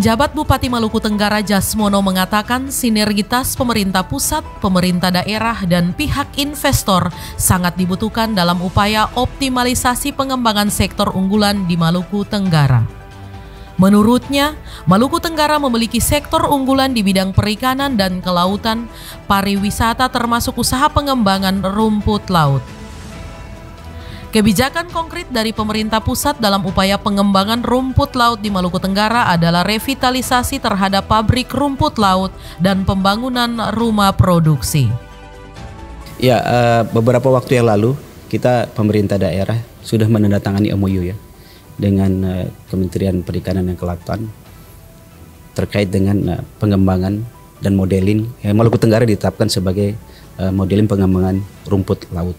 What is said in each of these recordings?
Penjabat Bupati Maluku Tenggara Jasmono mengatakan sinergitas pemerintah pusat, pemerintah daerah, dan pihak investor sangat dibutuhkan dalam upaya optimalisasi pengembangan sektor unggulan di Maluku Tenggara. Menurutnya, Maluku Tenggara memiliki sektor unggulan di bidang perikanan dan kelautan, pariwisata termasuk usaha pengembangan rumput laut. Kebijakan konkret dari pemerintah pusat dalam upaya pengembangan rumput laut di Maluku Tenggara adalah revitalisasi terhadap pabrik rumput laut dan pembangunan rumah produksi. Ya, beberapa waktu yang lalu kita pemerintah daerah sudah menandatangani MOU ya dengan Kementerian Perikanan dan Kelautan terkait dengan pengembangan dan modeling. Maluku Tenggara ditetapkan sebagai modeling pengembangan rumput laut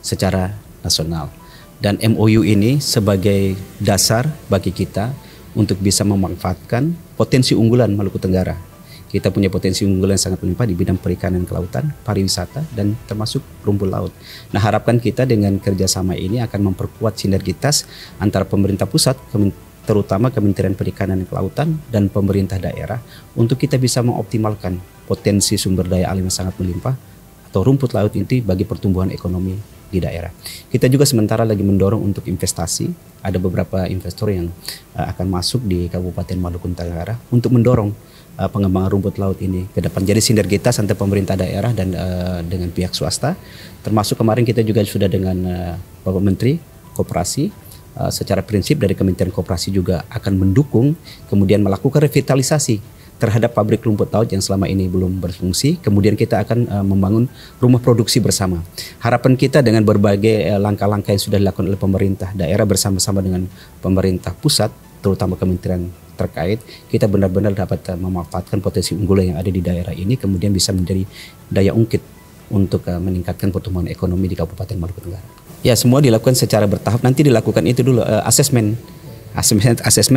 secara nasional, dan MOU ini sebagai dasar bagi kita untuk bisa memanfaatkan potensi unggulan Maluku Tenggara. Kita punya potensi unggulan yang sangat melimpah di bidang perikanan, kelautan, pariwisata, dan termasuk rumput laut. Nah, harapan kita dengan kerjasama ini akan memperkuat sinergitas antara pemerintah pusat, terutama Kementerian Perikanan dan Kelautan, dan pemerintah daerah untuk kita bisa mengoptimalkan potensi sumber daya alam yang sangat melimpah atau rumput laut ini bagi pertumbuhan ekonomi di daerah. Kita juga sementara lagi mendorong untuk investasi. Ada beberapa investor yang akan masuk di Kabupaten Maluku Tenggara untuk mendorong pengembangan rumput laut ini ke depan. Jadi sinergitas antara pemerintah daerah dan dengan pihak swasta. Termasuk kemarin kita juga sudah dengan Bapak Menteri Koperasi. Secara prinsip dari Kementerian Koperasi juga akan mendukung kemudian melakukan revitalisasi terhadap pabrik rumput laut yang selama ini belum berfungsi. Kemudian kita akan membangun rumah produksi bersama. Harapan kita dengan berbagai langkah-langkah yang sudah dilakukan oleh pemerintah daerah bersama-sama dengan pemerintah pusat, terutama kementerian terkait, kita benar-benar dapat memanfaatkan potensi unggulan yang ada di daerah ini, kemudian bisa menjadi daya ungkit untuk meningkatkan pertumbuhan ekonomi di Kabupaten Maluku Tenggara. Ya, semua dilakukan secara bertahap. Nanti dilakukan itu dulu asesmen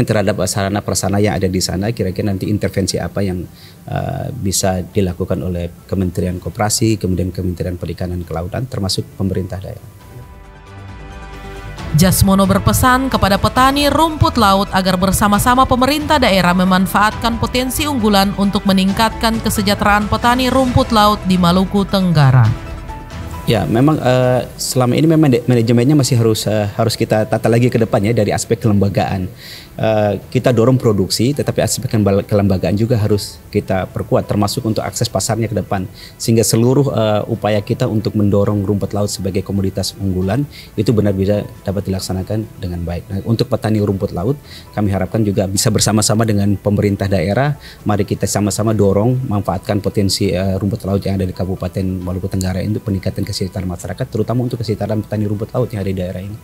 terhadap sarana prasarana yang ada di sana, kira-kira nanti intervensi apa yang bisa dilakukan oleh Kementerian Koperasi, kemudian Kementerian Perikanan dan Kelautan, termasuk pemerintah daerah. Jasmono berpesan kepada petani rumput laut agar bersama-sama pemerintah daerah memanfaatkan potensi unggulan untuk meningkatkan kesejahteraan petani rumput laut di Maluku Tenggara. Ya, memang selama ini memang manajemennya masih harus kita tata lagi ke depannya dari aspek kelembagaan. Kita dorong produksi, tetapi aspek kelembagaan juga harus kita perkuat, termasuk untuk akses pasarnya ke depan. Sehingga seluruh upaya kita untuk mendorong rumput laut sebagai komoditas unggulan itu benar-benar dapat dilaksanakan dengan baik. Nah, untuk petani rumput laut, kami harapkan juga bisa bersama-sama dengan pemerintah daerah. Mari kita sama-sama dorong, manfaatkan potensi rumput laut yang ada di Kabupaten Maluku Tenggara untuk peningkatan kesejahteraan masyarakat, terutama untuk kesejahteraan petani rumput laut yang ada di daerah ini.